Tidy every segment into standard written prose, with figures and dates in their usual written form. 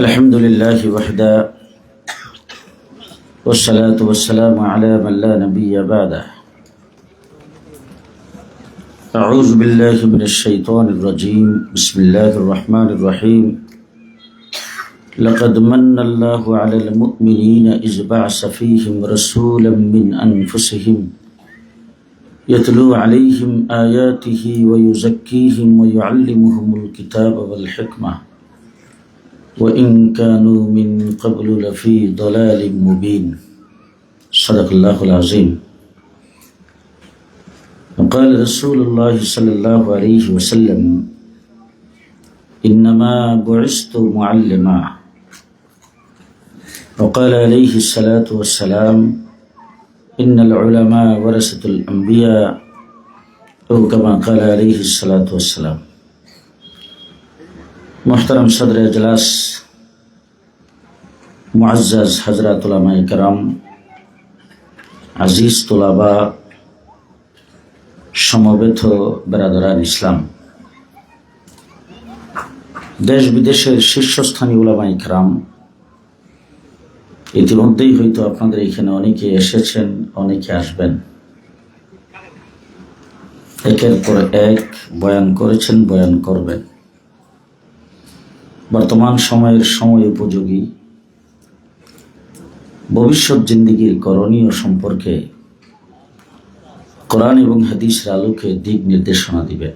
الحمد لله وحده والصلاة والسلام على من لا نبي بعده أعوذ بالله من الشيطان الرجيم بسم الله الرحمن الرحيم لقد من الله على المؤمنين إذ بعث فيهم رسولا من أنفسهم يتلو عليهم آياته ويزكيهم ويعلمهم الكتاب والحكمة وإن كانوا من قبل لفي ضلال مبين صدق الله العظيم. وقال رسول الله صلى الله عليه وسلم إنما بعثت معلما. وقال عليه الصلاة والسلام إن العلماء ورثة الأنبياء أو كما قال عليه الصلاة والسلام. محترم صدر اجلاس, मुअज़्ज़ज़ हज़रात उलमाए कराम, আজিজ তোলাবা, সমবেত বেরাদারান ইসলাম, দেশ বিদেশের শীর্ষস্থানীয় উলামায়ে কেরাম, ইতিমধ্যেই হয়তো আপনাদের এখানে অনেকে এসেছেন, অনেকে আসবেন। একের পর এক বয়ান করেছেন, বয়ান করবেন। বর্তমান সময়ের সময় উপযোগী ভবিষ্যৎ জিন্দেগির করণীয় সম্পর্কে কোরআন এবং হাদিসের আলোকে দিক নির্দেশনা দিবে।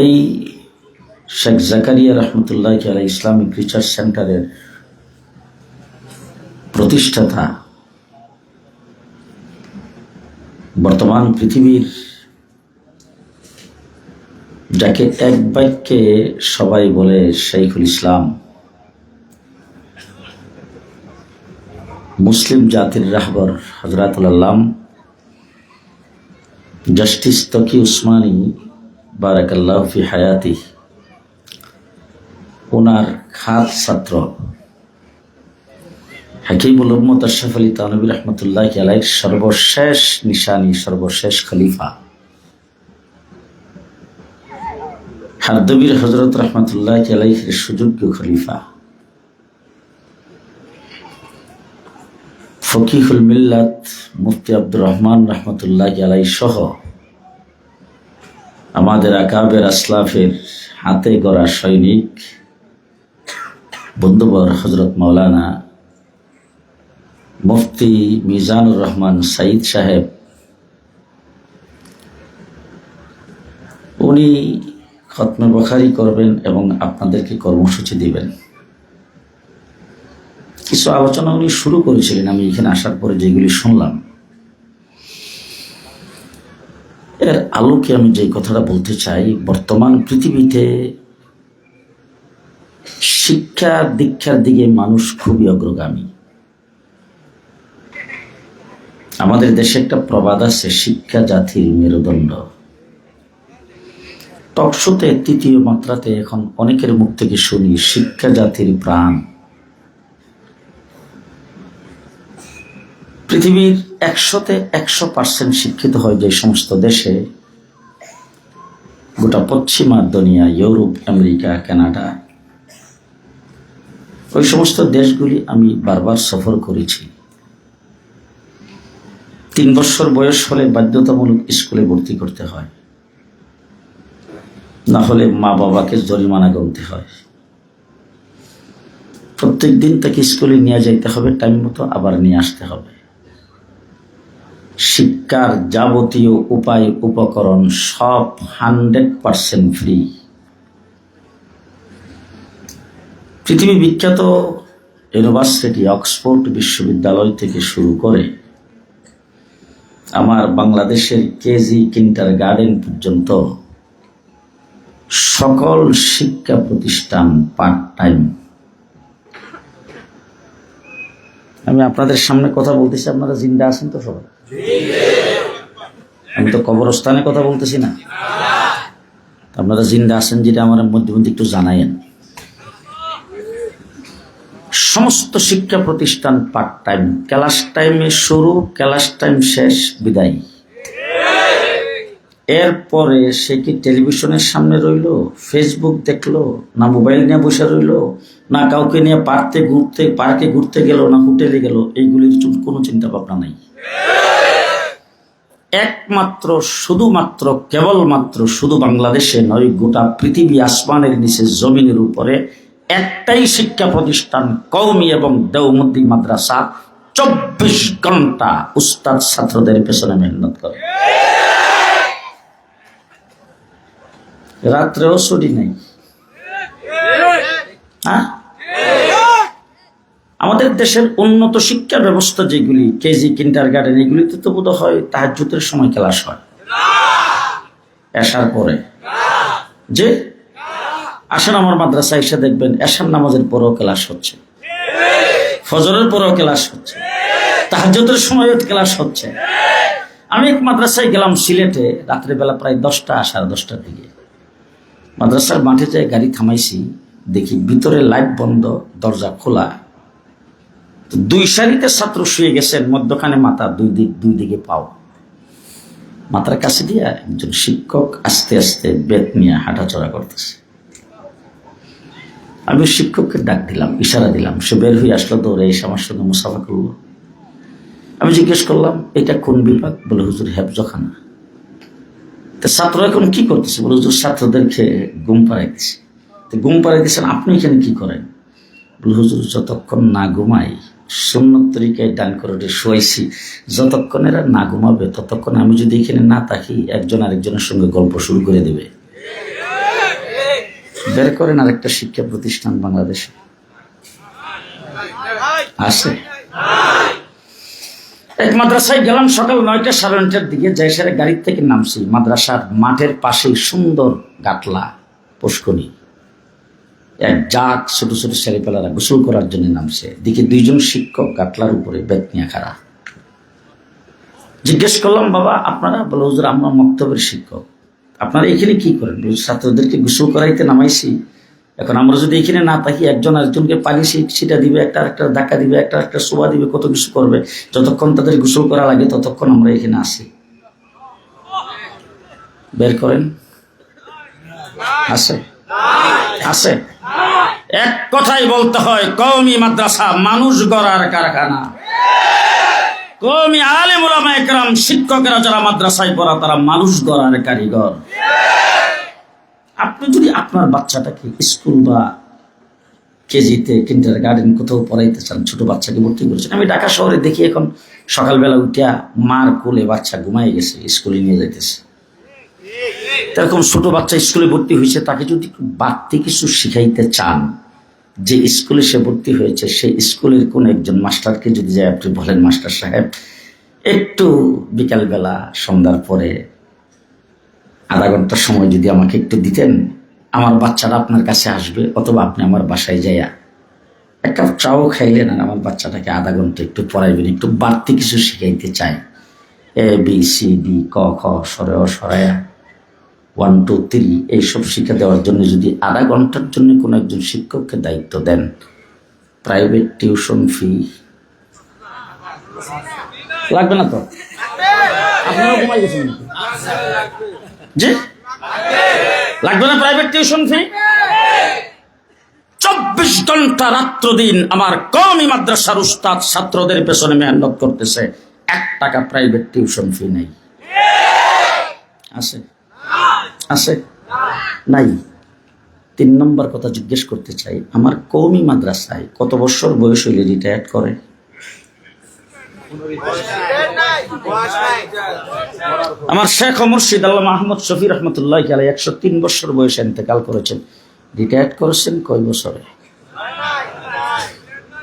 এই শেখ জাকারিয়া রহমতুল্লাহ আলাইহি ইসলামিক রিসার্চ সেন্টারের প্রতিষ্ঠাতা, বর্তমান পৃথিবীর যাকে এক বাক্যে সবাই বলে শাইখুল ইসলাম, মুসলিম জাতির রাহবর হযরতুল আল্লাম জাস্টিস তকি উসমানী বারাকাল্লাহু ফি হায়াতি, ওনার খাস ছাত্র হাকিমুল উম্মত আশরাফ আলী থানভী রহমতুল্লাহ আলাইহির সর্বশেষ নিশানি, সর্বশেষ খলিফা হারদবীর হযরত রহমতুল্লাহ আলাইহির সুযোগ্য খলিফা ফকিহুল মিল্লাত মুফতি আব্দুর রহমান রহমতুল্লাহ আলাইহি সহ আমাদের আকাবের আসলাফের হাতে গড়া সৈনিক বন্ধুবর হযরত মাওলানা মুফতি মিজানুর রহমান সাইদ সাহেব, উনি খতমে বুখারী করবেন এবং আপনাদেরকে কর্মসূচি দিবেন। কিছু আলোচনা উনি শুরু করেছিলেন, আমি এখানে আসার পরে যেগুলি শুনলাম, এর আলোকে আমি যে কথাটা বলতে চাই, বর্তমান পৃথিবীতে শিক্ষা দীক্ষার দিকে মানুষ খুবই অগ্রগামী। আমাদের দেশে একটা প্রবাদ আছে, শিক্ষা জাতির মেরুদণ্ড। টকশোতে তৃতীয় মাত্রাতে এখন অনেকের মুখ থেকে শুনি শিক্ষা জাতির প্রাণ। পৃথিবীর 100-তে 100% শিক্ষিত হয় যে সমস্ত দেশে, গোটা পশ্চিমা দুনিয়া, ইউরোপ, আমেরিকা, কানাডা, ওই সমস্ত দেশগুলি আমি বারবার সফর করেছি। 3 বছর বয়স হলে বাধ্যতামূলক স্কুলে ভর্তি করতে হয়, না হলে মা বাবাকে জরিমানা গুনতে হয়। প্রত্যেক দিন তাকে স্কুলে নিয়ে যাইতে হবে টাইম মতো, আবার নিয়ে আসতে হবে। শিক্ষার যাবতীয় উপায় উপকরণ সব 100% ফ্রি। পৃথিবী বিখ্যাত ইউনিভার্সিটি অক্সফোর্ড বিশ্ববিদ্যালয় থেকে শুরু করে আমার বাংলাদেশের কেজি কিন্ডারগার্টেন পর্যন্ত সকল শিক্ষা প্রতিষ্ঠান পার্ট টাইম। আমি আপনাদের সামনে কথা বলতেছি, আপনারা জিন্দা আছেন তো সবাই? আমি তো কবরস্থানে কথা বলতেছি না, আপনারা জিন্দা আছেন যেটা আমার মধ্যে মধ্যে একটু জানাইন। সমস্ত শিক্ষা প্রতিষ্ঠান পার্ট টাইম, ক্লাস টাইমে শুরু, ক্লাস টাইম শেষ, বিদায়। এরপরে সে কি টেলিভিশনের সামনে রইলো, ফেসবুক দেখলো, না মোবাইল নিয়ে বসে রইলো, না কাউকে নিয়ে পার্কে ঘুরতে গেল, না হোটেলে গেল? এইগুলির কোনো চিন্তা ভাবনা নাই। একমাত্র শুধুমাত্র কেবলমাত্র শুধু বাংলাদেশে নয়, গোটা পৃথিবী আসমানের নিচে জমিনের উপরে একটাই শিক্ষা প্রতিষ্ঠান, কওমি এবং দেওবন্দি মাদ্রাসা, 24 ঘন্টা উস্তাদ ছাত্রদের পেছনে মেহনত করে। রাত্রেও ছুটি নেই। হ্যাঁ, আমাদের দেশের উন্নত শিক্ষা ব্যবস্থা যেগুলি, কেজি, কিন্ডারগার্টেন, এগুলিতে তো বোধ হয় তাহাজ্জুদের সময় ক্লাস হয়, এশার পরে। যে আসেন আমার মাদ্রাসায় এসে দেখবেন এশার নামাজের পরেও ক্লাস হচ্ছে, ফজরের পরেও ক্লাস হচ্ছে, তাহাজ্জুদের সময়ও ক্লাস হচ্ছে। আমি এক মাদ্রাসায় গেলাম সিলেটে, রাত্রেবেলা প্রায় 10টা, 10:30টার দিকে। মাদ্রাসার মাঠে যায় গাড়ি থামাইছি, দেখি ভিতরে লাইট বন্ধ, দরজা খোলা। 2 সারিতে ছাত্র শুয়ে গেছেন, মধ্যখানে মাথা, দুই দিকে পাও। মাথার কাছে দিয়া একজন শিক্ষক আস্তে আস্তে বেত নিয়ে হাঁটাচলা করতেছে। আমি শিক্ষককে ডাক দিলাম, ইশারা দিলাম, সে বের হয়ে আসলো, দৌড়ে এসে আমার সঙ্গে মুসাফা করলো। আমি জিজ্ঞেস করলাম, এটা কোন বিভাগ? বলে হুজুর হেফজখানা। তো ছাত্র এখন কি করতেছে? বলে হুজুর ছাত্রদেরকে ঘুম পাড়াইতেছে। তো ঘুম পাড়াইতেছেন, আপনি এখানে কি করেন? বলে হুজুর যতক্ষণ না ঘুমাই সুন্নত তরিকায় ডান করে শোয়াইছি, যতক্ষণ এরা না ঘুমাবে ততক্ষণ আমি যদি এখানে না থাকি একজন আরেকজনের সঙ্গে গল্প শুরু করে দেবে। বের করেন আরেকটা শিক্ষা প্রতিষ্ঠান বাংলাদেশে আছে? এক মাদ্রাসায় গেলাম সকাল 9টা 9:30টার দিকে, যাই সারে গাড়ির থেকে নামছি। মাদ্রাসার মাঠের পাশেই সুন্দর গাটলা, পুষ্করী, এক জাক ছোট ছোট ছেলেপেলারা গোসল করার জন্য নামছে। দিকে 2 জন শিক্ষক গাটলার উপরে বেত নিয়ে খাড়া। জিজ্ঞেস করলাম, বাবা আপনারা? বলে হুজুর আমরা মক্তবের শিক্ষক। আপনারা এখানে কি করেন? ছাত্রদেরকে গোসল করাইতে নামাইছি, এখন আমরা যদি এখানে না থাকি একজন আরেকজনকে পানি ছিটা দিবে, একটা ধাক্কা দিবে, একটা শোভা দিবে, কত কিছু করবে। যতক্ষণ তাদের গোসল করা লাগে ততক্ষণ আমরা এখানে আসি। বের করেন। আছে? আছে? এক কথাই বলতে হয়, কওমি মাদ্রাসা মানুষ গড়ার কারখানা। কওমি আলেম উলামা ইকরাম, শিক্ষকেরা যারা মাদ্রাসায় পড়া, তারা মানুষ গড়ার কারিগর। আপনি যদি আপনার বাচ্চাটাকে স্কুল বা কেজিতে, কিন্ডারগার্টেন কোথাও পড়াইতে চান, ছোট বাচ্চাকে ভর্তি করেছেন। আমি ঢাকা শহরে দেখি এখন সকালবেলা উঠিয়া মার কোলে বাচ্চা ঘুমাই গেছে, স্কুলে নিয়ে যাইতেছে। এরকম ছোট বাচ্চা স্কুলে ভর্তি হয়েছে, তাকে যদি বাড়তি কিছু শিখাইতে চান, যে স্কুলে সে ভর্তি হয়েছে সেই স্কুলের কোন একজন মাস্টারকে যদি যায় আপনি বলেন, মাস্টার সাহেব একটু বিকালবেলা সন্ধ্যার পরে আধা ঘন্টা সময় যদি আমাকে একটু দিতেন, আমার বাচ্চারা আপনার কাছে আসবে, অথবা আপনি আমার বাসায় যাইয়া এক কাপ চাও খাইলেন, আর আমার বাচ্চাটাকে আধা ঘন্টা একটু পড়াইবেন, একটু বাড়তি কিছু শিখাইতে চাই। ABCD, ক খ, সরে অ সরায়া, 1 2 3 এইসব শিক্ষা দেওয়ার জন্য যদি আধা ঘন্টার জন্য কোনো একজন শিক্ষককে দায়িত্ব দেন, প্রাইভেট টিউশন ফি লাগবে না তো? আপনারা ঘুমাই গেছেন নাকি? জি লাগবে না প্রাইভেট টিউশন ফি? 24 ঘন্টা রাত্র দিন আমার কওমি মাদ্রাসার উস্তাদ ছাত্রদের পেছনে মেহনত করতেছে, 1 টাকা প্রাইভেট টিউশন ফি নেই। আছে? আছে? নাই। 3 নম্বর কথা জিজ্ঞেস করতে চাই, আমার কওমি মাদ্রাসায় কত বছর বয়স হইলে রিটায়ার করে? আমার শেখ মুর্শিদ আল্লামা আহমদ শফি রহমতুল্লাহ আলাইহি 103 বছর বয়সে ইন্তেকাল করেছেন। রিটায়ার করেছেন কয় বছরে?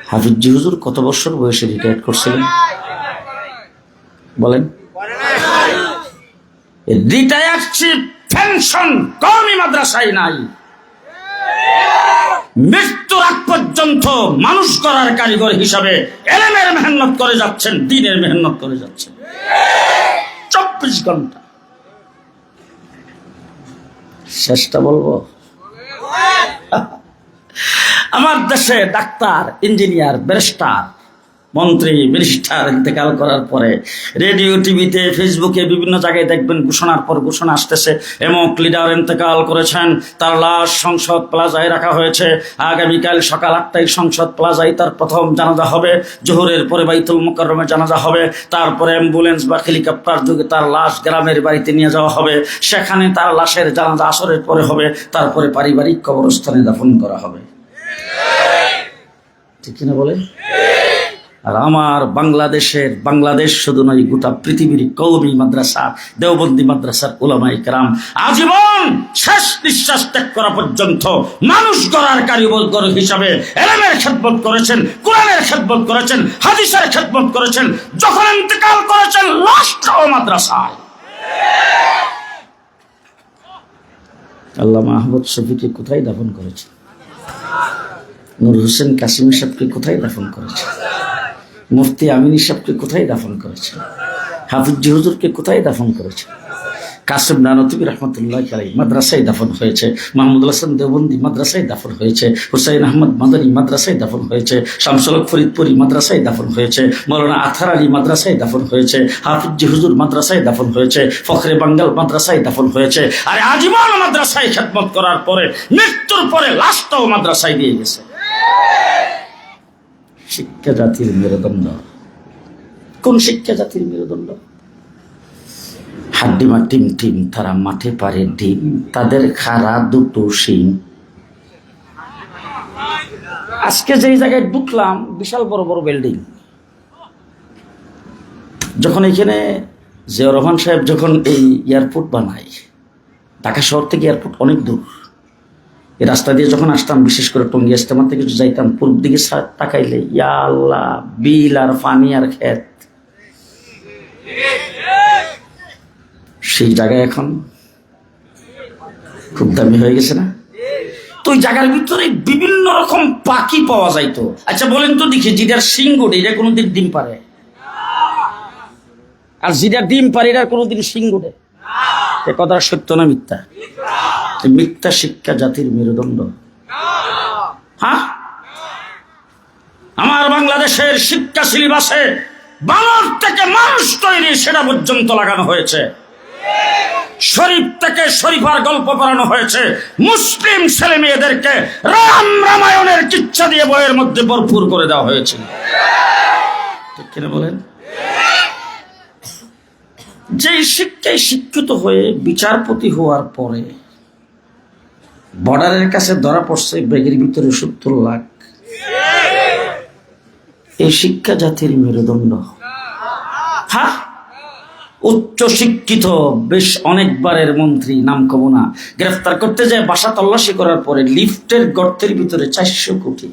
হাফিজি হুজুর কত বছর বয়সে রিটায়ার করছিলেন বলেন? রিটায়ারশিপ পেনশন কওমি মাদ্রাসায় নাই। মৃত্যুর আগ পর্যন্ত মানুষ করার কারিগর হিসাবে এলেমের মেহনত করে যাচ্ছেন, দ্বীনের মেহনত করে যাচ্ছেন 24 ঘন্টা। শেষটা বলবো, আমার দেশে ডাক্তার, ইঞ্জিনিয়ার, ব্যারিস্টার মন্ত্রী মিনিস্টার ইন্তেকাল করার পরে রেডিও টিভিতে ফেসবুকে বিভিন্ন জায়গায় দেখবেন ঘোষণার পর ঘোষণা আসতেছে, এমক লিডার ইন্তেকাল করেছেন, তার লাশ সংসদ প্লাজায় রাখা হয়েছে, আগামীকাল সকাল 8টায় সংসদ প্লাজায় তার প্রথম জানাজা হবে, জোহরের পরে বাইতুল মুকাররমে জানাজা হবে, তারপরে অ্যাম্বুলেন্স বা হেলিকপ্টার যোগে তার লাশ গ্রামের বাড়িতে নিয়ে যাওয়া হবে, সেখানে তার লাশের জানাজা আসরের পরে হবে, তারপরে পারিবারিক কবরস্থানে দাফন করা হবে। ঠিক কিনা বলে? আর আমার বাংলাদেশ শুধু নয়, গোটা পৃথিবীর কওমি মাদ্রাসা, দেওবন্দি মাদ্রাসার উলামায়ে কেরাম আজীবন শেষ নিঃশ্বাস ত্যাগ করা পর্যন্ত মানুষ গড়ার কারিগর হিসাবে ইলমের খেদমত করেছেন, কোরআনের খেদমত করেছেন, হাদিসের খেদমত করেছেন। যখন ইন্তেকাল করেছেন লাশটাও মাদ্রাসায়। আল্লামা আহমদ শফীকে কোথায় দাফন করেছে? নূর হোসেন কাসিম সাহেবকে কোথায় দাফন করেছে? মুফতি আমিনী সাহেবকে কোথায় দাফন করেছে? হাফিজ হুজুরকে কোথায় দাফন করেছে? কাসিম নানতুবি রহমতুল্লাহ আলাইহি মাদ্রাসায় দাফন হয়েছে, মাহমুদুল হাসান দেওবন্দি মাদ্রাসায় দাফন হয়েছে, হুসাইন আহমদ মাদানী মাদ্রাসায় দাফন হয়েছে, শামসুল হক ফরিদপুরি মাদ্রাসায় দাফন হয়েছে, মৌলানা আথার আলী মাদ্রাসায় দাফন হয়েছে, হাফিজ হুজুর মাদ্রাসায় দাফন হয়েছে, ফখরে বাঙ্গাল মাদ্রাসায় দাফন হয়েছে। আর আজীবন মাদ্রাসায় খেদমত করার পরে মৃত্যুর পরে লাশটাও মাদ্রাসায় দিয়ে গেছে। শিক্ষা জাতির মেরুদণ্ড। কোন শিক্ষা জাতির মেরুদণ্ড? হাড্ডিমা টিম টিম, তারা মাঠে পারে ডিম, তাদের খাড়া দুটো শিং। আজকে যেই জায়গায় ঢুকলাম বিশাল বড় বড় বিল্ডিং। যখন এখানে জিয়াউর রহমান সাহেব যখন এই এয়ারপোর্ট বানায়, ঢাকা শহর থেকে এয়ারপোর্ট অনেক দূর, এই রাস্তা দিয়ে যখন আসতাম, বিশেষ করে টঙ্গী ইস্তেমা থেকে যাইতাম, পূর্ব দিকে তাকাইলে ইয়া আল্লাহ, বিল আর পানি আর ক্ষেত। সেই জায়গায় এখন খুব দামি হয়ে গেছে না? তো ওই জায়গার ভিতরে বিভিন্ন রকম পাখি পাওয়া যাইতো। আচ্ছা বলেন তো দেখি, যেটার শিং ওঠে এটা কোনোদিন ডিম পারে? আর যেটা ডিম পারে এটার কোনোদিন শিং ওঠে? এ কথা সত্য না মিথ্যা? মিথ্যা শিক্ষা জাতির মেরুদণ্ড। হ্যাঁ, আমার বাংলাদেশের শিক্ষা সিলেবাসে বানর থেকে মানুষ তৈরি সেটা পর্যন্ত লাগানো হয়েছে, শরীফ থেকে শরীফার গল্প পড়ানো হয়েছে, মুসলিম ছেলে মেয়েদেরকে রামায়ণের কিচ্ছা দিয়ে বইয়ের মধ্যে ভরপুর করে দেওয়া হয়েছে। ঠিক কিনা বলেন? যে শিক্ষায় শিক্ষিত হয়ে বিচারপতি হওয়ার পরে বর্ডারের কাছে ধরা পড়ছে ব্যাগের ভিতরে 70 লাখ, এই শিক্ষা জাতির মেরুদণ্ড। হ্যাঁ, উচ্চ শিক্ষিত বেশ অনেকবারের মন্ত্রী, নাম কব না, গ্রেফতার করতে যায় বাসা তল্লাশি করার পরে লিফটের গর্তের ভিতরে 400 কোটি।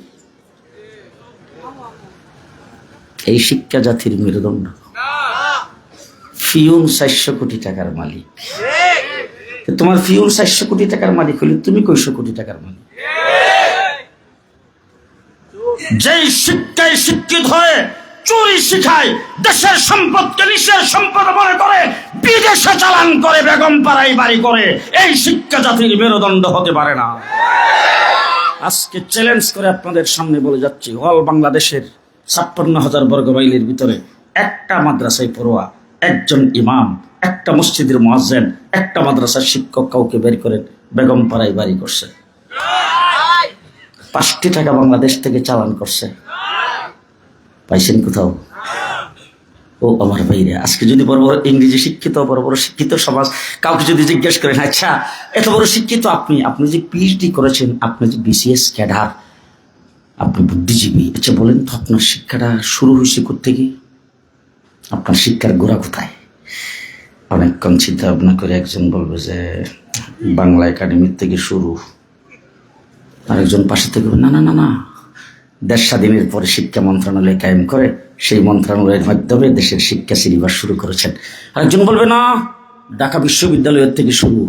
এই শিক্ষা জাতির মেরুদণ্ড। ফিউন 400 কোটি টাকার মালিক। তোমার ফিউন 400 কোটি টাকার মালিক হলে তুমি কয়শো কোটি টাকার মালিক? যেই শিক্ষায় শিক্ষিত হয়ে চুরি শিখায়, দেশের সম্পদকে নিশের সম্পদ মনে করে বিদেশে চালান করে, বেগম পাড়ায় বাড়ি করে, এই শিক্ষা জাতির মেরুদণ্ড হতে পারে না। আজকে চ্যালেঞ্জ করে আপনাদের সামনে বলে যাচ্ছি, অল বাংলাদেশের 56,000 বর্গ মাইলের ভিতরে একটা মাদ্রাসায় পড়ুয়া, একজন ইমাম, একটা মসজিদের মুয়াজ্জিন, একটা মাদ্রাসার শিক্ষক কাউকে বের করেন বেগম পাড়ায় বাড়ি করছে, 5 টাকা বাংলাদেশ থেকে চালান করছে। পাইছেন কোথাও? ও আমার ভাইরা, আজকে যদি বড় বড় ইংরেজি শিক্ষিত, বড় বড় শিক্ষিত সমাজ কাউকে যদি জিজ্ঞেস করেন, আচ্ছা এত বড় শিক্ষিত আপনি যে পিএইচডি করেছেন, আপনি যে বিসিএস ক্যাডার, আপনি বুদ্ধিজীবী, আচ্ছা বলেন তো আপনার শিক্ষাটা শুরু হয়েছে কোত্থেকে? আপনার শিক্ষার গোড়া কোথায়? অনেকক্ষণ চিন্তা ভাবনা করে একজন বলবে যে বাংলা একাডেমির থেকে শুরু, আরেকজন পাশে থেকে না না না না, দেশ স্বাধীনের পরে শিক্ষা মন্ত্রণালয় কায়েম করে সেই মন্ত্রণালয়ের মাধ্যমে দেশের শিক্ষা সিলেবাস শুরু করেছেন। আরেকজন বলবে না, ঢাকা বিশ্ববিদ্যালয়ের থেকে শুরু।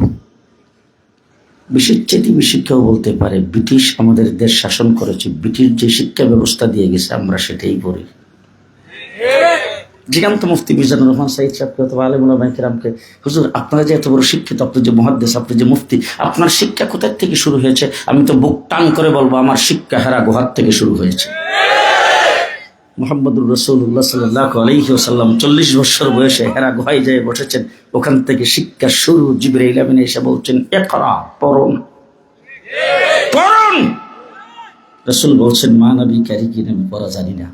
বিশেষ চেয়ে বেশি কেউ বলতে পারে ব্রিটিশ আমাদের দেশ শাসন করেছে, ব্রিটিশ যে শিক্ষা ব্যবস্থা দিয়ে গেছে আমরা সেটাই পড়ি। জিগান্ত মুফতি মিজানুর রহমান সাইদ সাহেবকে অথবা আলেমুল উলামা কিরামকে, হুজুর আপনারা যে এত বড় শিক্ষিত, আপনি যে মুহাদ্দিস, আপনি যে মুফতি, আপনার শিক্ষা কোথা থেকে শুরু হয়েছে? আমি তো বুক টান করে বলবো আমার শিক্ষা হেরা গুহার থেকে শুরু হয়েছে। মুহাম্মদুর রাসূলুল্লাহ সাল্লাল্লাহু আলাইহি ওয়াসাল্লাম 40 বছর বয়সে হেরা গুহায় যেয়ে বসেছেন। ওখান থেকে শিক্ষা শুরু। জিবরাইল আমিন এসে বলছেন, ইকরা, পড়ুন পড়ুন। রাসূল বলছেন, মা নবী কারি কি আমি পড়া জানি না।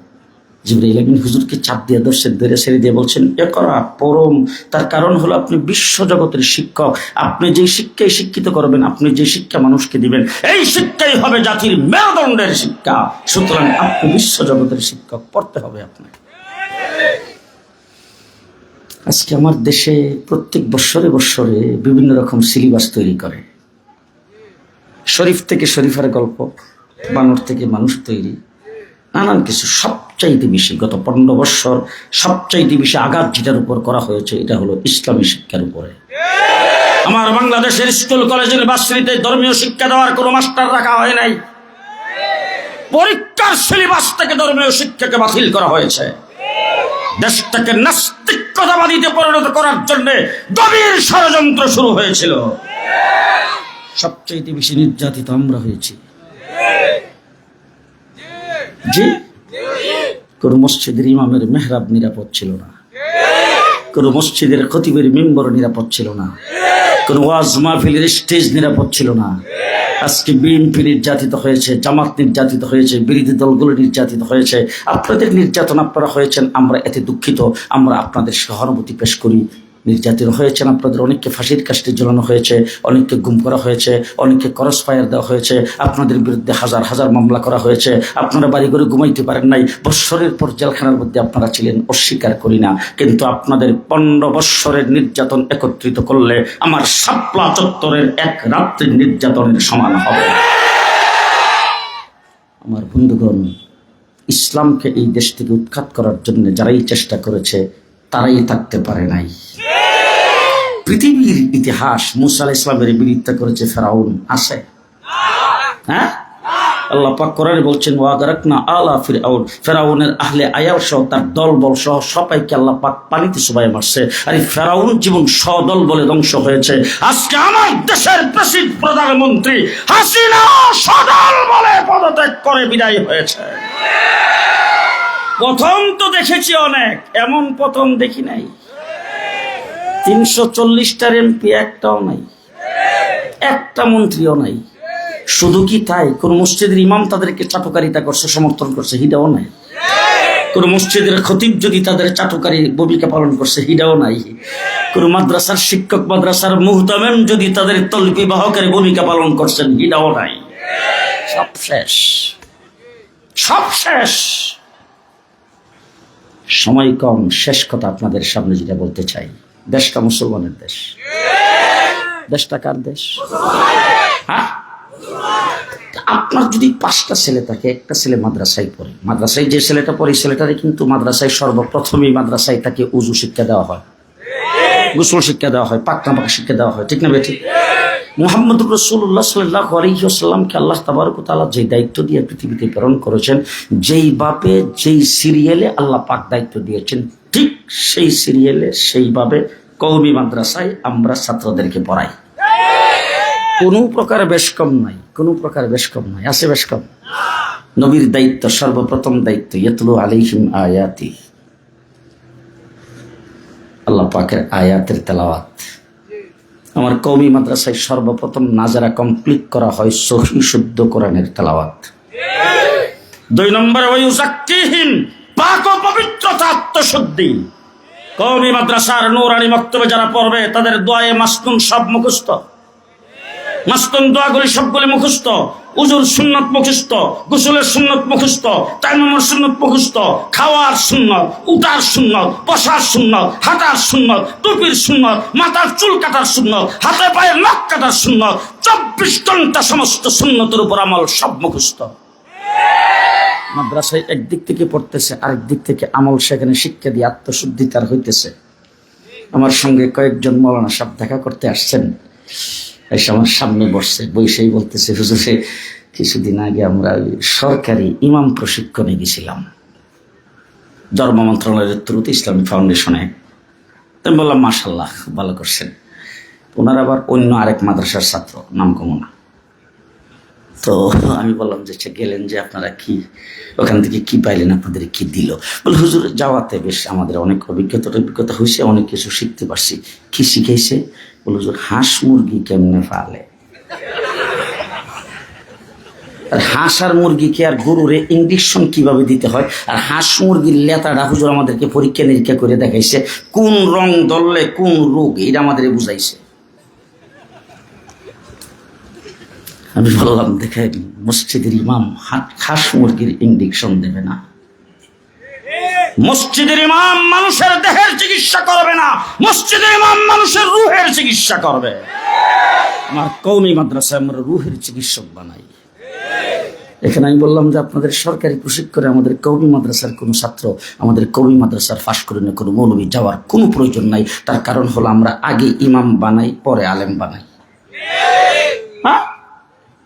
জিবরাইল আমিন হুজুরকে চাপ দিয়ে ধরছেন, ধরে ছেড়ে দিয়ে বলছেন, ইকরা, পড়ুন। তার কারণ হলো আপনি বিশ্ব জগতের শিক্ষক। আপনি যে শিক্ষায় শিক্ষিত করবেন, আপনি যে শিক্ষা মানুষকে দিবেন, এই শিক্ষাই হবে জাতির মেরুদণ্ডের শিক্ষা। সুতরাং আপনি বিশ্ব জগতের শিক্ষক, পড়তে হবে আপনাকে। আজকে আমার দেশে প্রত্যেক বৎসরে বৎসরে বিভিন্ন রকম সিলেবাস তৈরি করে। শরীফ থেকে শরীফের গল্প, বানর থেকে মানুষ তৈরি, নানান কিছু। সবচাইতে বেশি গত 15 বৎসর সবচাইতে বেশি আঘাত যেটার উপর করা হয়েছে, এটা হলো ইসলামী শিক্ষার উপরে। আমার বাংলাদেশের স্কুল কলেজ ইউনিভার্সিটিতে ধর্মীয় শিক্ষা দেওয়ার কোনো মাস্টার রাখা হয় নাই। পরীক্ষার সিলেবাস থেকে ধর্মীয় শিক্ষাকে বাতিল করা হয়েছে। দেশটাকে নাস্তিকতাবাদীতে পরিণত করার জন্য গভীর ষড়যন্ত্র শুরু হয়েছিল। সবচেয়ে বেশি নির্যাতিত আমরা হয়েছি। জি, কোন মসজিদের ইমামের মেহরাব নিরাপদ ছিল না, কোন মসজিদের খতিবের মিম্বর নিরাপদ ছিল না, কোন ওয়াজ মাহফিলের স্টেজ নিরাপদ ছিল না। আজকে বিএনপি নির্যাতিত হয়েছে, জামাত নির্যাতিত হয়েছে, বিরোধী দলগুলো নির্যাতিত হয়েছে। আপনাদের নির্যাতন আপনারা হয়েছেন, আমরা এতে দুঃখিত। আমরা আপনাদের সহানুভূতি পেশ করি। নির্যাতন হয়েছেন আপনাদের, অনেককে ফাঁসির কাস্টে ঝোলানো হয়েছে, অনেককে গুম করা হয়েছে, অনেককে ক্রস ফায়ার দেওয়া হয়েছে, আপনাদের বিরুদ্ধে হাজার হাজার মামলা করা হয়েছে। আপনারা বাড়ি ঘরে ঘুমাইতে পারেন নাই, বৎসরের পর জেলখানার মধ্যে আপনারা ছিলেন, অস্বীকার করি না। কিন্তু আপনাদের 15 বৎসরের নির্যাতন একত্রিত করলে আমার শাপলা চত্বরের এক রাত্রির নির্যাতনের সমান হবে। আমার বন্ধুগণ, ইসলামকে এই দেশ থেকে উৎখাত করার জন্য যারাই চেষ্টা করেছে তারাই থাকতে পারে নাই। পৃথিবীর ইতিহাস মুসা আলাইহিস সালামের বিরোধিতা করেছে ফেরাউন, আছে? হ্যাঁ, আল্লাহ পাক কোরআনে বলছেন, ওয়াগারাকনা আলা ফিরআউন, ফেরাউনের আহলে আয়াল সহ তার দলবল সহ সবাইকে আল্লাহ পাক পানিতে চুবাই মারছে। আর এই ফেরাউন জীবন সদল বলে ধ্বংস হয়েছে। আজকে আমার দেশের প্রেসিডেন্ট প্রধানমন্ত্রী হাসিনা সদল বলে পদত্যাগ করে বিদায় হয়েছে। প্রথম তো দেখেছি অনেক, এমন প্রথম দেখি নাই। 340টার এমপি একটাও নাই, একটা মন্ত্রীও নাই। শুধু কি তাই, কোন মসজিদের ইমাম তাদেরকে চাটুকারিতা করছে, সমর্থন করছে, হিডাও নাই। কোন মসজিদের খতিব যদি তাদের চাটুকারী ভূমিকা পালন করছে, হিডাও নাই। কোন মাদ্রাসার শিক্ষক, মাদ্রাসার মুহতামেম যদি তাদের তলবি বাহকের ভূমিকা পালন করছেন, হিডাও নাই। সব শেষ, সব শেষ। সময় কম, শেষ কথা আপনাদের সামনে যেটা বলতে চাই, দেশটা মুসলমানের দেশ। দেশটা কার দেশ? হ্যাঁ, আপনার যদি 5টা ছেলে থাকে, একটা ছেলে মাদ্রাসায় পড়ে, মাদ্রাসায় যে ছেলেটা পড়ে ছেলেটারে কিন্তু মাদ্রাসায় সর্বপ্রথমেই মাদ্রাসায় তাকে উজু শিক্ষা দেওয়া হয়, গোসল শিক্ষা দেওয়া হয়, পাক না পাক শিক্ষা দেওয়া হয়, ঠিক না বেঠিক? মুহাম্মদুর রাসূলুল্লাহ সাল্লাল্লাহু আলাইহি ওয়াসাল্লামকে আল্লাহ তাবারক ওয়া তাআলা যে দায়িত্ব দিয়ে পৃথিবীতে প্রেরণ করেছেন, যেইভাবে যেই সিরিয়ালে আল্লাহ পাক দায়িত্ব দিয়েছেন, ঠিক সেই সিরিয়ালে সেইভাবে কওমি মাদ্রাসায় আমরা ছাত্রদেরকে পড়াই। কোনো প্রকার বেশ কম নাই, কোনো প্রকার বেশ কম নাই। আছে বেশ কম? নবীর দায়িত্ব, সর্বপ্রথম দায়িত্ব, ইয়াতলু আলাইহিম আয়াতি, আল্লাহ পাকের আয়াতের তেলাওয়াত। আমার কওমি মাদ্রাসায় সর্বপ্রথম নাজারা কমপ্লিট করা হয় সহিহ শুদ্ধ কোরআনের তেলাওয়াত। 2 নম্বরে ওয়ায়ুযাক্কিহিম, পাক ও পবিত্রতা, আত্মশুদ্ধি। কওমি মাদ্রাসার নূরানি মক্তবে যারা পড়বে তাদের দোয়ায়ে মাসনুন সব মুখস্থ, মাসনুন দোয়াগুলি সবগুলি মুখস্থ, উজুর সুন্নত মুখস্থ, গোসলের সুন্নত মুখস্থ, তায়াম্মুমের সুন্নত মুখস্থ, খাওয়ার সুন্নত, উঠার সুন্নত, বসার সুন্নত, হাঁটার সুন্নত, টুপির সুন্নত, মাথার চুল কাটার সুন্নত, হাতে পায়ে নখ কাটার সুন্নত, 24 ঘন্টা সমস্ত সুন্নতের উপর আমল সব মুখস্থ। মাদ্রাসায় একদিক থেকে পড়তেছে, আরেক দিক থেকে আমল সেখানে শিক্ষা দিয়ে আত্মশুদ্ধি তার হইতেছে। আমার সঙ্গে কয়েকজন মাওলানা সাহেব দেখা করতে আসছেন, এসে আমার সামনে বসছে, বৈশাই বলতেছে, হুজুরে কিছুদিন আগে আমরা সরকারি ইমাম প্রশিক্ষণে গেছিলাম ধর্ম মন্ত্রণালয়ের থ্রুতে ইসলামিক ফাউন্ডেশনে। আমি বললাম মাশাআল্লাহ, ভালো করছেন। ওনার আবার অন্য আরেক মাদ্রাসার ছাত্র, নাম কমো না, তো আমি বললাম যে আচ্ছা গেলেন যে আপনারা কি ওখান থেকে কি পাইলেন, আপনাদের কি দিল? বলে হুজুর যাওয়াতে বেশ আমাদের অনেক অভিজ্ঞতা হয়েছে, অনেক কিছু শিখতে পারছি। কি শিখাইছে? বলে হুজুর হাঁস মুরগি কেমনে পালে, আর হাঁস আর মুরগিকে আর গরুরে ইঞ্জেকশন কিভাবে দিতে হয়, আর হাঁস মুরগির লেতাটা হুজুর আমাদেরকে পরীক্ষা নিরীক্ষা করে দেখাইছে, কোন রং ধরলে কোন রোগ, এটা আমাদের বুঝাইছে। আমি বললাম দেখেন মসজিদের ইমাম হাঁস মুরগির ইঞ্জেকশন দেবে না, মসজিদের ইমাম মানুষের দেহের চিকিৎসা করবে না, মসজিদের ইমাম মানুষের রুহের চিকিৎসা করবে। আমার কওমি মাদ্রাসায় আমরা রুহের চিকিৎসক বানাই। এখানে আমি বললাম যে আপনাদের সরকারি প্রশিক্ষণে আমাদের কওমি মাদ্রাসার কোনো ছাত্র আমাদের কওমি মাদ্রাসার ফাঁস করে না কোনো মৌলবী যাওয়ার কোনো প্রয়োজন নাই। তার কারণ হলো আমরা আগে ইমাম বানাই, পরে আলেম বানাই। হ্যাঁ,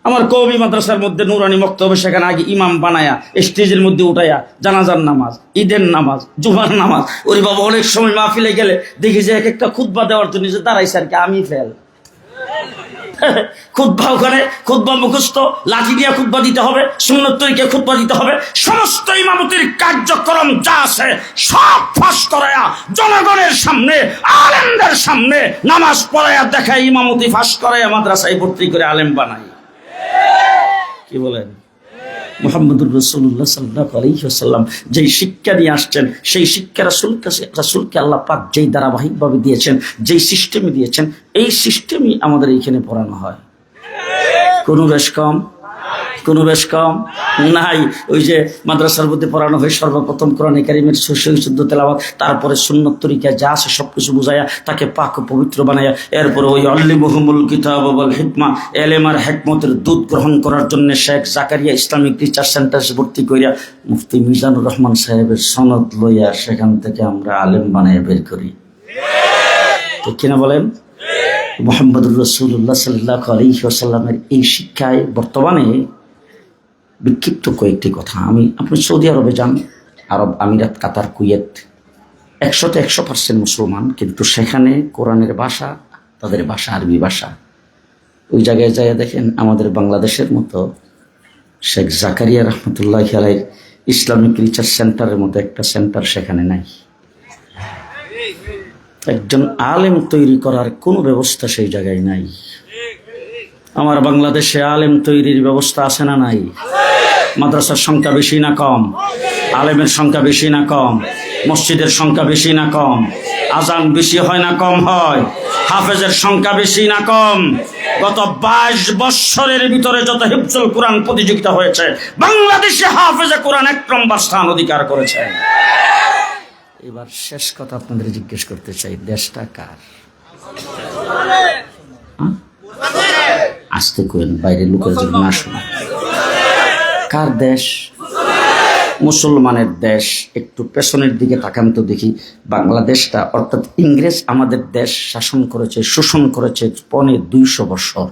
আমার কওমি মাদ্রাসার মধ্যে নুরানি মক্তব্য, সেখানে আগে ইমাম বানায়া স্টেজের মধ্যে উঠাইয়া জানাজার নামাজ, ঈদের নামাজ, জুমার নামাজ। ওরে বাবা, অনেক সময় মাহফিলে গেলে দেখি যে এক একটা খুতবা দেওয়ার জন্য যে দাঁড়াইছে আর কি আমি ফেল খুতবা, ওখানে খুতবা মুখস্থ, লাঠি দিয়ে খুতবা দিতে হবে, সুন্নত তরিকে খুতবা দিতে হবে, সমস্ত ইমামতির কার্যক্রম যা আছে সব ফাঁস করায়া জনগণের সামনে আলেমদের সামনে নামাজ পড়ায়া দেখায় ইমামতি ফাঁস করায়া মাদ্রাসায় ভর্তি করে আলেম বানাই। কি বলেন? মুহাম্মদুর রাসূলুল্লাহ সাল্লাল্লাহু আলাইহি ওয়াসাল্লাম যেই শিক্ষা দিয়ে আসছেন, সেই শিক্ষা রাসূলকে আল্লাহ পাক যেই ধারাবাহিকভাবে দিয়েছেন, যেই সিস্টেমে দিয়েছেন, এই সিস্টেমই আমাদের এইখানে পড়ানো হয়। কোনো বেশ কম নাই। ওই যে মাদ্রাসার মধ্যে পড়ানো হয় সর্বপ্রথম কোরআনে কারীমের সহি শুদ্ধ তেলাওয়াত, তারপরে সুন্নত তরিকা যা আছে সবকিছু বুঝাইয়া তাকে পাক ও পবিত্র বানাইয়া, এরপরে ওই আল্লিমুহুমুল কিতাব ওয়াল হিকমা, ইলম আর হিকমতের দুধ গ্রহণ করার জন্য শেখ জাকারিয়া ইসলামিক রিসার্চ সেন্টারে ভর্তি করিয়া মুফতি মিজানুর রহমান সাহেবের সনদ লইয়া সেখান থেকে আমরা আলেম বানাইয়া বের করি। ঠিক কিনা বলেন? মুহাম্মদুর রাসূলুল্লাহ সাল্লাল্লাহু আলাইহি ওয়াসাল্লামের এই শিক্ষায় বর্তমানে বিক্ষিপ্ত কয়েকটি কথা। আপনি সৌদি আরবে যান, আরব আমিরাত, কাতার, কুয়েত, 100% মুসলমান, কিন্তু সেখানে কোরআনের ভাষা তাদের ভাষা আরবি ভাষা। ওই জায়গায় যাইয়া দেখেন আমাদের বাংলাদেশের মতো শেখ জাকারিয়া রহমতুল্লাহি আলাইহির ইসলামিক রিসার্চ সেন্টারের মতো একটা সেন্টার সেখানে নাই। একজন আলেম তৈরি করার কোনো ব্যবস্থা সেই জায়গায় নাই। আমার বাংলাদেশে আলেম তৈরির ব্যবস্থা আছে না নাই? মাদ্রাসার সংখ্যা বেশি না কম? আলেমের সংখ্যা বেশি না কম? মসজিদের সংখ্যা বেশি না কম? আজান বেশি হয় না কম হয়? হাফেজের সংখ্যা বেশি না কম? গত 22 বছরের ভিতরে যত হিফজুল কোরআন প্রতিযোগিতা হয়েছে, বাংলাদেশে হাফেজে কোরআন 1 নম্বর স্থান অধিকার করেছে। এবার শেষ কথা আপনাদের জিজ্ঞেস করতে চাই, দেশটা কার? আসতে করেন, বাইরে লোকের যদি না শোনা। কার দেশ? মুসলমানের দেশ। একটু পেছনের দিকে তাকান তো দেখি, বাংলাদেশটা অর্থাৎ ইংরেজ আমাদের দেশ শাসন করেছে, শোষণ করেছে 250 বছর।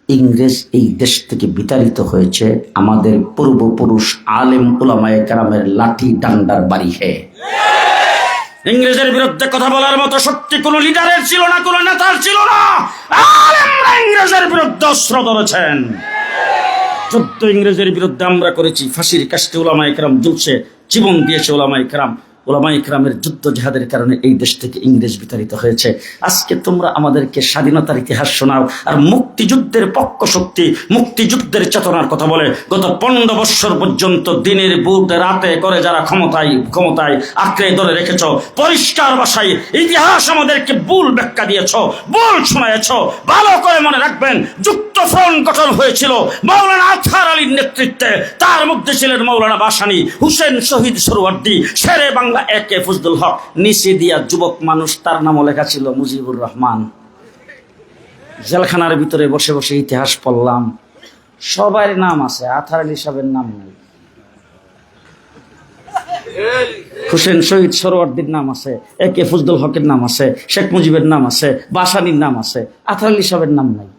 ইংরেজ এই দেশ থেকে বিতাড়িত হয়েছে আমাদের পূর্বপুরুষ আলেম উলামায়ে কেরামের লাঠি ডান্ডার বাড়ি খেয়ে। ইংরেজের বিরুদ্ধে কথা বলার মতো শক্তি কোন লিডারের ছিল না, কোন নেতার ছিল না। আলেমরা ইংরেজের বিরুদ্ধে অস্ত্র ধরেছেন। যুদ্ধ ইংরেজের বিরুদ্ধে আমরা করেছি, ফাঁসির কাস্টে উলামায়ে কেরাম ঝুলছে, জীবন দিয়েছে উলামায়ে কেরাম। উলামায়ে কেরামের যুদ্ধ জিহাদের কারণে এই দেশ থেকে ইংরেজ বিতাড়িত হয়েছে। আজকে তোমরা আমাদেরকে স্বাধীনতার ইতিহাস শোনাও আর মুক্তিযুদ্ধের পক্ষ শক্তি, মুক্তিযুদ্ধের চেতনার কথা বলে। গত 15 বছর পর্যন্ত দিনের বুট রাতে করে যারা ক্ষমতায় আঁকড়ে ধরে রেখেছ, পরিষ্কার ভাষায় ইতিহাস আমাদেরকে ভুল ব্যাখ্যা দিয়েছ, ভুল শোনায়েছ। ভালো করে মনে রাখবেন, যুক্ত ফ্রন্ট গঠন হয়েছিল মাওলানা আজহার আলীর নেতৃত্বে। তার মধ্যে ছিলেন মাওলানা ভাসানী, হুসেন শহীদ সোহরাওয়ার্দী, শেরে বাংলা একে ফজলুল হক, নিচে দিয়া যুবক মানুষ, তার নামও লেখা ছিল মুজিবুর রহমান। জেলখানার ভিতরে বসে বসে ইতিহাস পড়লাম, সবার নাম আছে, আজহার আলী সাহেবের নাম নেই। হুসেন শহীদ সোহরাওয়ার্দীর নাম আছে, একে ফজলুল হকের নাম আছে, শেখ মুজিবের নাম আছে, ভাসানীর নাম আছে, আজহার আলী সাহেবের নাম নাই।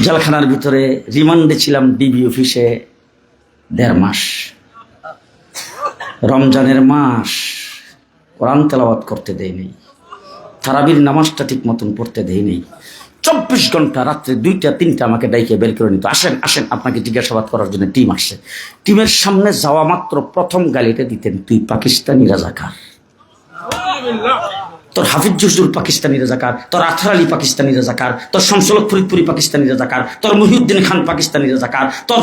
জেলখানার ভিতরে রিমান্ডে ছিলাম ডিবি অফিসে 1.5 মাস। রমজানের মাস, কোরআন তেলাওয়াত করতে দেয় নেই, তারাবির নামাজটা ঠিক মতন পড়তে দেয় নেই, 24 ঘন্টা রাত্রে 2টা 3টা আমাকে ডাইকে বের করে নিত, আসেন আসেন আপনাকে জিজ্ঞাসাবাদ করার জন্য টিম আসছে। টিমের সামনে যাওয়া মাত্র প্রথম গালিটা দিতেন, তুই পাকিস্তানি রাজাকার, তোর হাফিজ জুজুর পাকিস্তানি রাজাকার, তোর আথর আলী পাকিস্তানি রাজাকার, তোর শামসুল হক ফরিদপুরি পাকিস্তানি রাজাকার, তোর মহিউদ্দিন খান পাকিস্তানি রাজাকার, তোর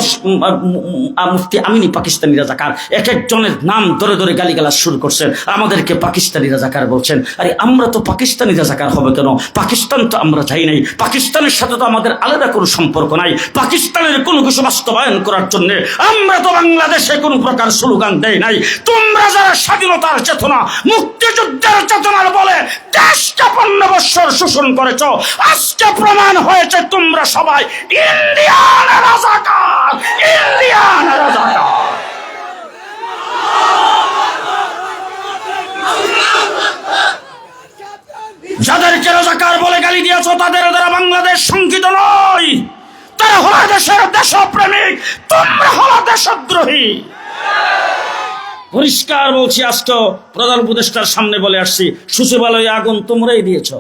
মুফতি আমিনী পাকিস্তানি রাজাকার। এক একজনের নাম ধরে ধরে গালিগালাজ শুরু করছেন, আমাদেরকে পাকিস্তানি রাজাকার বলছেন। আরে আমরা তো পাকিস্তানি রাজাকার হবে কেন? পাকিস্তান তো আমরা যাই নাই, পাকিস্তানের সাথে তো আমাদের আলাদা কোনো সম্পর্ক নাই, পাকিস্তানের কোনো কিছু বাস্তবায়ন করার জন্য আমরা তো বাংলাদেশে কোনো প্রকার স্লোগান দেয় নাই। তোমরা যারা স্বাধীনতার চেতনা, মুক্তিযুদ্ধের চেতনার বলে দেশকে 15 বছর শোষণ করেছ, আজকে প্রমাণ হয়েছে তোমরা সবাই ইন্ডিয়ান রাজাকার, ইন্ডিয়ান রাজাকার। যাদেরকে রাজাকার বলে গালি দিয়েছ তাদের দ্বারা বাংলাদেশ শঙ্কিত নয়, তারা হলো দেশের দেশপ্রেমিক, তোমরা হলো দেশদ্রোহী। পরিষ্কার বলছি, আজকে প্রধান উপদেষ্টার সামনে বলে আসছি, সচিবালয়ে আগুন তোমরাই দিয়েছ,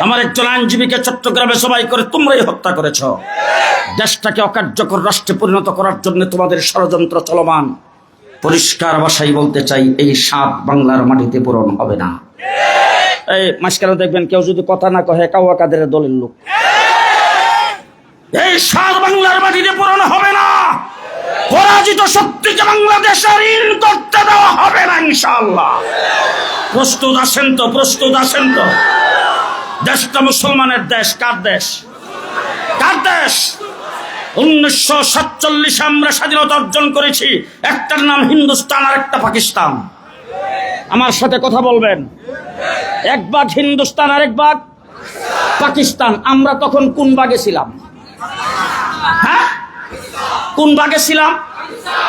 আমার একজন আইনজীবীকে চট্টগ্রামে সবাই করে তোমরাই হত্যা করেছ, দেশটাকে অকার্যকর রাষ্ট্রে পরিণত করার জন্য তোমাদের ষড়যন্ত্র চলমান। পরিষ্কার ভাষায় বলতে চাই, এই সাপ বাংলার মাটিতে পূরণ হবে না। এই মাঝখানে দেখবেন কেউ যদি কথা না কহে, কাউয়া কাদের দলের লোক, এই সাপ বাংলার মাটিতে পূরণ হবে না। পরাজিত শক্তিকে বাংলাদেশে ঋণ করতে দেওয়া হবে না ইনশাআল্লাহ। প্রস্তুত আছেন তো? প্রস্তুত আছেন তো? দেশটা মুসলমানের দেশ। কার দেশ? কার দেশ? 1947 আমরা স্বাধীনতা অর্জন করেছি, একটার নাম হিন্দুস্তান আর একটা পাকিস্তান। আমার সাথে কথা বলবেন, এক ভাগ হিন্দুস্তান আর এক ভাগ পাকিস্তান। আমরা তখন কোন ভাগে ছিলাম? হ্যাঁ, কোন ভাগে ছিলাম?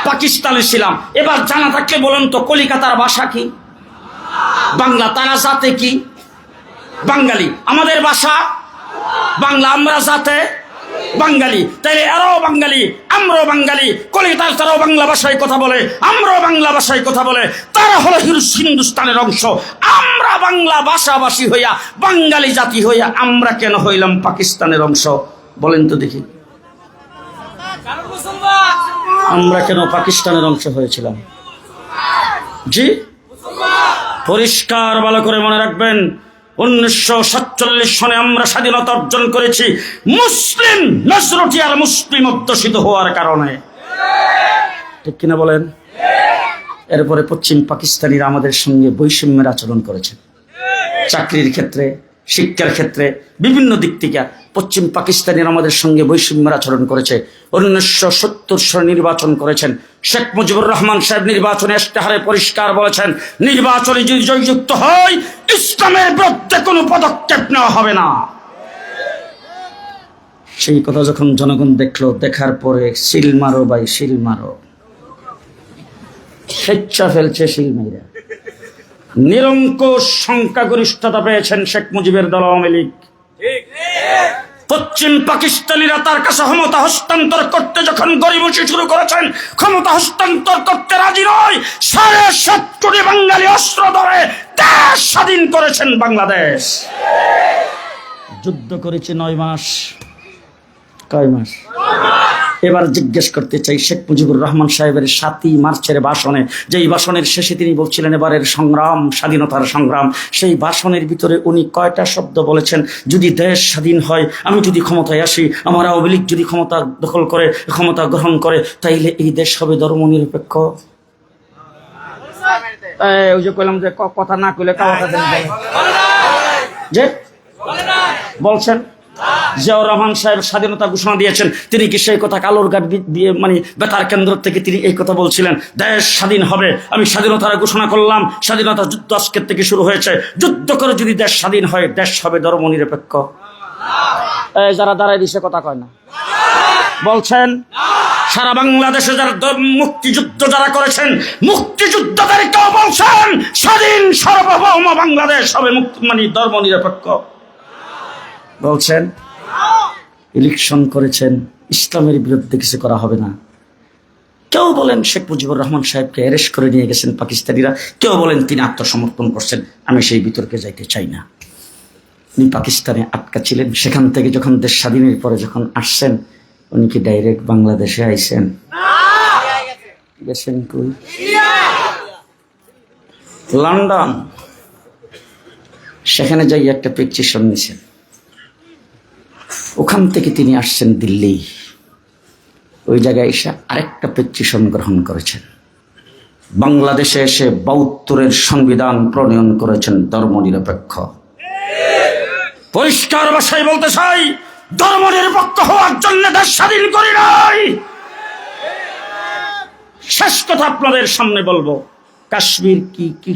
পাকিস্তানে ছিলাম। এবার জানা থাকলে বলেন তো, কলিকাতার ভাষা কি? বাংলা। তারা জাতে কি? বাঙালি। আমাদের ভাষা বাংলা, আমরা জাতে বাঙালি। তাইলে এরাও বাঙালি, আমরাও বাঙালি। কলিকাতার তারাও বাংলা ভাষায় কথা বলে, আমরাও বাংলা ভাষায় কথা বলে। তারা হলো হিন্দুস্তানের অংশ, আমরা বাংলা ভাষাভাষী হইয়া, বাঙালি জাতি হইয়া আমরা কেন হইলাম পাকিস্তানের অংশ? বলেন তো দেখি, আমরা কেন পাকিস্তানের অংশ হয়েছিলাম? জি, পরিষ্কার ভালো করে মনে রাখবেন, 1947 সনে আমরা স্বাধীনতা অর্জন করেছি মুসলিম মেজরিটি আর মুসলিম অধ্যুষিত হওয়ার কারণে। ঠিক কিনা বলেন? এরপরে পশ্চিম পাকিস্তানিরা আমাদের সঙ্গে বৈষম্যের আচরণ করেছে, চাকরির ক্ষেত্রে, শিক্ষার ক্ষেত্রে, বিভিন্ন দিক থেকে পশ্চিম পাকিস্তানিরা আমাদের সঙ্গে বৈষম্যের আচরণ করেছে। 1970 সালে নির্বাচন করেছেন শেখ মুজিবুর রহমান সাহেব, নির্বাচনে ইশতেহারে পরিষ্কার বলেছেন, নির্বাচনে যদি জয়যুক্ত হয় ইসলামের বিরুদ্ধে কোনো পদক্ষেপ নেওয়া হবে না। সেই কথা যখন জনগণ দেখলো, দেখার পরে সিল মারো ভাই, সিল মারো, স্বেচ্ছা ফেলছে সিল মেরে। নিরঙ্কুশ সংখ্যাগরিষ্ঠতা পেয়েছেন শেখ মুজিবের দল আওয়ামী লীগ। পশ্চিম পাকিস্তানিরা তার কাছে ক্ষমতা হস্তান্তর করতে যখন গড়িমসি শুরু করেছেন, ক্ষমতা হস্তান্তর করতে রাজি নয়, 7.5 কোটি বাঙালি অস্ত্র ধরে দেশ স্বাধীন করেছেন বাংলাদেশ। যুদ্ধ করেছে 9 মাস। কয় মাস? এবার জিজ্ঞেস করতে চাই, শেখ মুজিবুর রহমান সাহেবের 7ই মার্চের ভাষণে, যেই ভাষণের শেষে তিনি বলছিলেন এবারের সংগ্রাম স্বাধীনতার সংগ্রাম, সেই ভাষণের ভিতরে উনি কয়টা শব্দ বলেছেন? যদি দেশ স্বাধীন হয়, আমি যদি ক্ষমতায় আসি, আমার আওয়ামী লীগ যদি ক্ষমতা দখল করে, ক্ষমতা গ্রহণ করে, তাইলে এই দেশ হবে ধর্মনিরপেক্ষ। ওই যে কইলাম যে কথা না কইলে যে বলছেন জিয়াউর রহমান সাহেব স্বাধীনতা ঘোষণা দিয়েছেন, তিনি কি সেই কথা কালোরঘাট দিয়ে মানে বেতার কেন্দ্র থেকে তিনি এই কথা বলছিলেন, দেশ স্বাধীন হবে, আমি স্বাধীনতার ঘোষণা করলাম, স্বাধীনতা যুদ্ধ আজকের থেকে শুরু হয়েছে, যুদ্ধ করে যদি দেশ স্বাধীন হয়, দেশ হবে ধর্মনিরপেক্ষ। যারা দাঁড়ায় দিছে কথা কয় না, বলছেন সারা বাংলাদেশে যারা মুক্তিযুদ্ধ যারা করেছেন, মুক্তিযুদ্ধকারীকেও বলছেন স্বাধীন সার্বভৌম বাংলাদেশ হবে মানে ধর্মনিরপেক্ষ বলছেন। ইলেকশন করেছেন, ইসলামের বিরুদ্ধে কিছু করা হবে না। কেউ বলেন শেখ মুজিবুর রহমান সাহেবকে অ্যারেস্ট করে নিয়ে গেছেন পাকিস্তানিরা, কেউ বলেন তিনি আত্মসমর্পণ করছেন। আমি সেই বিতর্কে যাইতে চাই না। উনি পাকিস্তানে আটকা ছিলেন। সেখান থেকে যখন দেশ স্বাধীনের পরে যখন আসছেন, উনি কি ডাইরেক্ট বাংলাদেশে আইছেন? গেছেন কই? লন্ডন। সেখানে যাই একটা প্রেসক্রিপশন নিছেন। ওখান থেকে তিনি আসছেন দিল্লি। ওই জায়গায় এসে আরেকটা প্রেসক্রিপশন গ্রহণ করেছেন। বাংলাদেশে এসে ৭২-এর সংবিধান প্রণয়ন করেছেন ধর্মনিরপেক্ষ। পরিষ্কার ভাষায় বলতে চাই, ধর্মনিরপেক্ষ হওয়ার জন্য দেশ স্বাধীন করি নাই। শেষ কথা আপনাদের সামনে বলবো, কাশ্মীর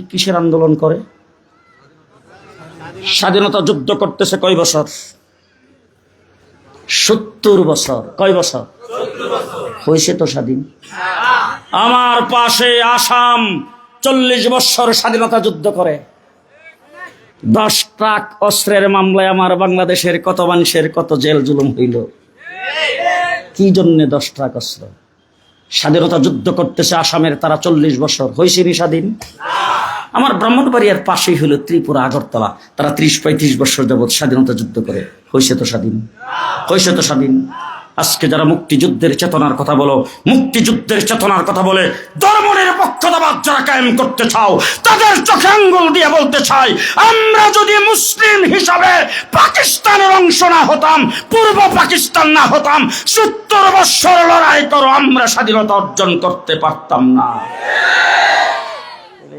কিসের আন্দোলন করে? স্বাধীনতা যুদ্ধ করতেছে কয় বছর? ৭০ বছর। কয় বছর হয়েছে তো স্বাধীন? আমার পাশে আসাম ৪০ বছর স্বাধীনতা যুদ্ধ করে। 10 ট্রাক অস্ত্রের মামলায় আমার বাংলাদেশের কত মানুষের কত জেল জুলুম হইল। কি জন্য 10 ট্রাক অস্ত্র? স্বাধীনতা যুদ্ধ করতেছে আসামের তারা ৪০ বছর। হয়েছে নি স্বাধীন? আমার ব্রাহ্মণবাড়িয়ার পাশেই হলো ত্রিপুরা আগরতলা, তারা ৩০-৩৫ বছর যাবৎ স্বাধীনতা যুদ্ধ করে। হয়েছে তো স্বাধীন? হয়েছে তো স্বাধীন? আজকে যারা মুক্তিযুদ্ধের চেতনার কথা বলো, মুক্তিযুদ্ধের চেতনার কথা বলে ধর্মনিরপেক্ষতাবাদ যারা কায়েম করতে চাও, তাদের চোখে আঙ্গুল দিয়ে বলতে চাই, আমরা যদি মুসলিম হিসাবে পাকিস্তানের অংশ না হতাম, পূর্ব পাকিস্তান না হতাম, ৭০ বছর লড়াই করো, আমরা স্বাধীনতা অর্জন করতে পারতাম না।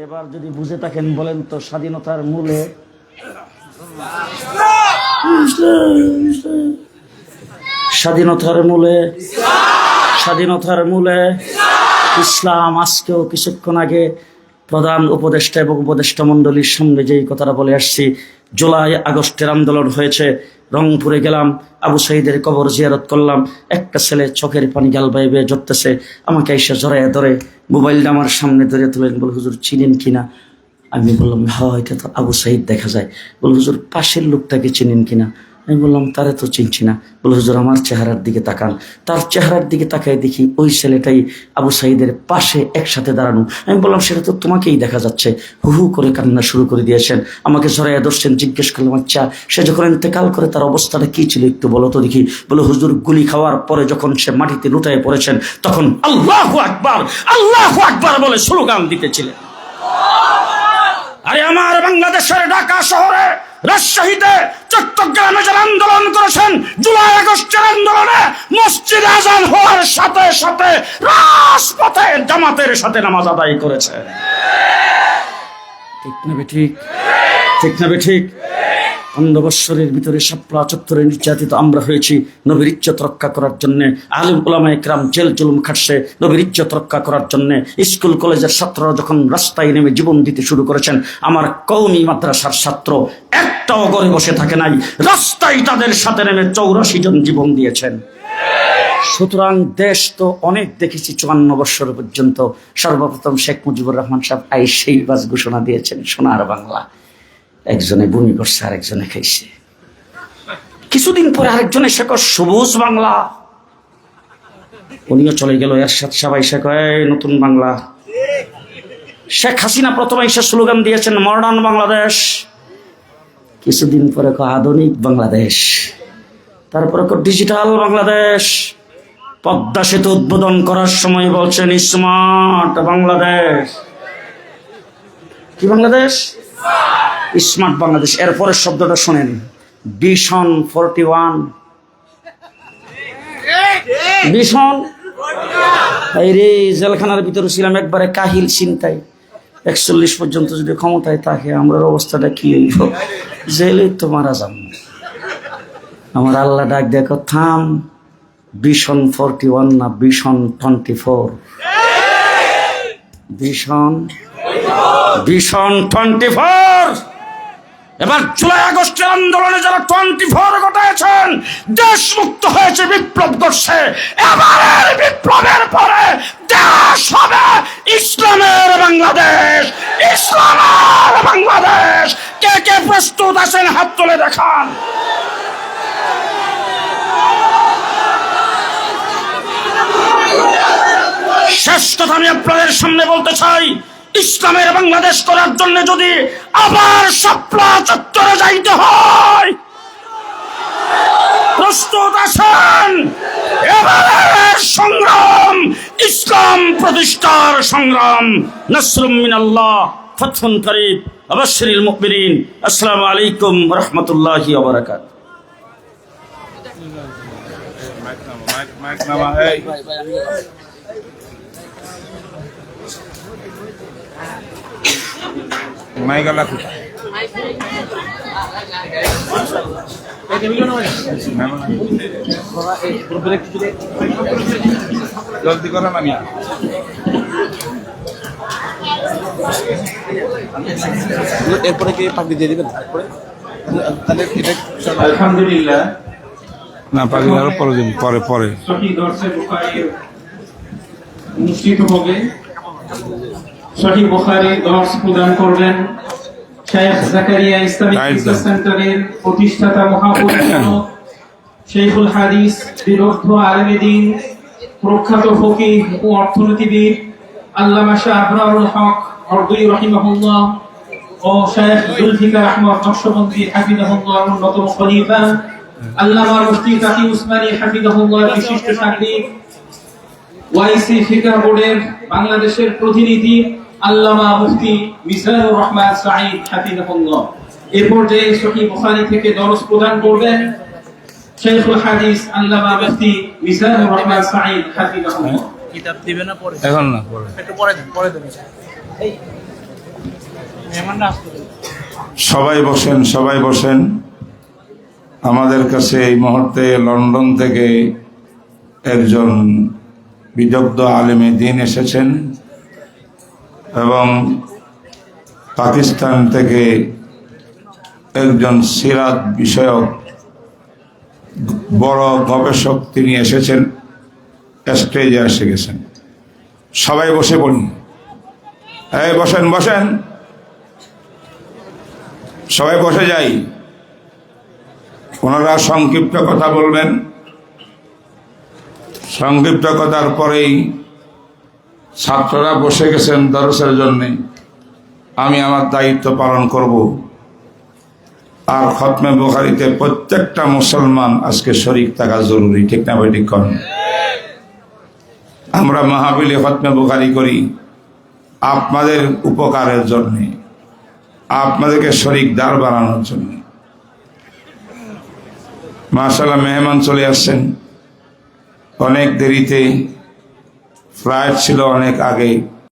এবার যদি বুঝে থাকেন বলেন তো, স্বাধীনতার মূলে স্বাধীনতার মূলে স্বাধীনতার মূলে ইসলাম। আজকেও কিছুক্ষণ আগে প্রধান উপদেষ্টা এবং উপদেষ্টা মণ্ডলীর সামনে যেই কথাটা বলে আসছি, জুলাই আগস্টের আন্দোলন হয়েছে, রংপুরে গেলাম, আবু সাইদের কবর জিয়ারত করলাম। একটা ছেলে চোখের পানি গাল বাইবে বেয়ে ঝরতেছে, আমাকে এসে জড়াইয়া ধরে মোবাইলটা আমার সামনে ধরে তুলেন, বলে হুজুর চিনেন কিনা? আমি বললাম হ্যাঁ, এটা তো আবু সাইদ দেখা যায়। বলে হুজুর পাশের লোকটাকে চিনেন কিনা? আমি বললাম তারে তো চিনছি না। বলে হুজুর আমার চেহারার দিকে তাকান। তার চেহারার দিকে তাকাই দেখি ওই ছেলেটাই আবু সাইদের পাশে একসাথে দাঁড়ানো। আমি বললাম সেটা তো তোমাকেই দেখা যাচ্ছে। হু হু করে কান্না শুরু করে দিয়েছেন, আমাকে জড়াইয়া ধরছেন। জিজ্ঞেস করলাম আচ্ছা সে যখন ইন্তেকাল করে তার অবস্থাটা কি ছিল একটু বলো তো দেখি। বলে হুজুর গুলি খাওয়ার পরে যখন সে মাটিতে লুটায় পড়েছেন, তখন আল্লাহু আকবার আল্লাহু আকবার বলে স্লোগান দিতেছিলেন। আরে আমার বাংলাদেশের ঢাকা শহরে, রাজশাহীতে, চট্টগ্রামে যারা আন্দোলন করেছেন, জুলাই আগস্টের আন্দোলনে মসজিদে আজান হওয়ার সাথে সাথে রাজপথে জামাতের সাথে নামাজ আদায় করেছে। ঠিক না বেঠিক? ঠিক না বেঠিক? 15 বৎসরের ভিতরে শাপলা চত্বরে নির্যাতিত আমরা হয়েছি নবীর ইজ্জত রক্ষা করার জন্য। আলিম উলামায়ে কেরাম জেল জুলুম খাটছে নবীর ইজ্জত রক্ষা করার জন্য। স্কুল কলেজের ছাত্ররা যখন রাস্তায় নেমে জীবন দিতে শুরু করেছেন, আমার কওমি মাদ্রাসার ছাত্র একটাও ঘরে বসে থাকে নাই, রাস্তায় তাদের সাথে নেমে 84 জন জীবন দিয়েছেন। সুতরাং দেশ তো অনেক দেখেছি 54 বৎসর পর্যন্ত। সর্বপ্রথম শেখ মুজিবুর রহমান সাহেব সেই বাস ঘোষণা দিয়েছেন সোনার বাংলা। একজনে বমি করছে, আরেকজনে খাইছে। কিছুদিন পরে আরেকজনে এসে কয় সবুজ বাংলা, উনিও চলে গেল। এরশাদ সাহেব এসে কয় নতুন বাংলা। শেখ হাসিনা প্রথমে এসে স্লোগান দিয়েছেন মডার্ন বাংলাদেশ। কিছুদিন পরে কয় আধুনিক বাংলাদেশ। তারপরে কয় ডিজিটাল বাংলাদেশ। পদ্মা সেতু উদ্বোধন করার সময় বলছেন স্মার্ট বাংলাদেশ। কি বাংলাদেশ? স্মার্ট বাংলাদেশ। এরপরের শব্দটা শোনেন, ভিশন 41। ভিশন এই রে, জেলখানার ভিতরে ছিলাম একবারে কাহিল চিন্তায়। 41 পর্যন্ত যদি ক্ষমতায় থাকে আমরার অবস্থাটা কি হইব? জেলে তো মারা যাব। আমার আল্লাহ ডাক দেখো, থাম, ভিশন 41 না ভিশন 24। ভিশন 24। এবার জুলাই আগস্টের আন্দোলনে যারা 24 ঘটাইছেন, দেশ মুক্ত হয়েছে, বিপ্লব করছে। এবারের বিপ্লবের পরে দেশ হবে ইসলামের বাংলাদেশ, ইসলামের বাংলাদেশ। কে কে প্রস্তুত আছেন হাত তুলে দেখান। শেষ কথা আমি আপনাদের সামনে বলতে চাই, ইসলামের বাংলাদেশ করার জন্য যদি আবার শাপলা চত্বরে যাইতে হয়, প্রতিষ্ঠার সংগ্রাম। নাসরুম মিনাল্লাহ, ফাতহুন করিব, ওয়াবাশশিরিল মুমিনিন। আসসালামু আলাইকুম ওয়া রাহমাতুল্লাহি ওয়া বারাকাতুহু। জলদি করেন আমি এরপরে কি পাখি দিয়ে দিবেন? আলহামদুলিল্লাহ, না পাখি আরো পরে দিন, পরে পরে সঠিক দর্শে বুখারীর অনুষ্ঠিত হবে। সঠিক বুখারীর দর্শ প্রদান করবেন শেখ জাকারিয়া ইসলামিক রিসার্চ সেন্টারের প্রতিষ্ঠাতা মহাপরিচালক শেখুল হাদিস, বিরুদ্ধ আলেমে দ্বীন, প্রখ্যাত ফকিহ ও অর্থনীতিবিদ আল্লামা শাহ আবরারুল হক অর্দুই রাহিমাহুল্লাহ ও শেখ জুলফিকার আহমদ নকশবন্দি হাফিজাহুল্লাহর অন্যতম খলিফা, আল্লামা মুফতি তাকি উসমানী হাফিজাহুল্লাহর বিশিষ্ট সাংবাদিক, ওয়াইসি ফিকহ বোর্ডের বাংলাদেশের প্রতিনিধি আল্লামা মুফতি মিজানুর রহমান সাঈদ হাফিজাহুল্লাহ। এ পর্যায়ে সহিহ বুখারী থেকে দরস প্রদান করবেন শেখুল হাদিস আল্লামা মুফতি মিজানুর রহমান সাঈদ হাফিজাহুল্লাহ। কিতাব দিবে না পরে? এখন না, পরে একটু পরে দেন, পরে দেন। এই মেহমানরা আসতে দিন। সবাই বসেন, সবাই বসেন। আমাদের কাছে এই মুহূর্তে লন্ডন থেকে একজন বিদগ্ধ আলেমে দ্বীন এসেছেন এবং পাকিস্তান থেকে একজন সিরাত বিষয়ক বড় গবেষক তিনি এসেছেন, স্টেজে এসে গেছেন। সবাই বসে পড়ুন। এই বসেন, বসেন, সবাই বসে যাই। ওনারা সংক্ষিপ্ত কথা বলবেন। সংক্ষিপ্ত কথার পরেই ছাত্ররা বসে গেছেন দরসের জন্য, আমি আমার দায়িত্ব পালন করব। আর খতমে বুখারীতে প্রত্যেকটা মুসলমান আজকে শরীক থাকা জরুরি, ঠিক না ভাই? ঠিক করেন। আমরা মাহফিলে খতমে বুখারী করি আপনাদের উপকারের জন্য, আপনাদেরকে শরীকদার বানানোর জন্য। মাশাআল্লাহ, মেহমান চলে আসছেন অনেক দেরিতে, ফ্লাইট ছিল অনেক আগে।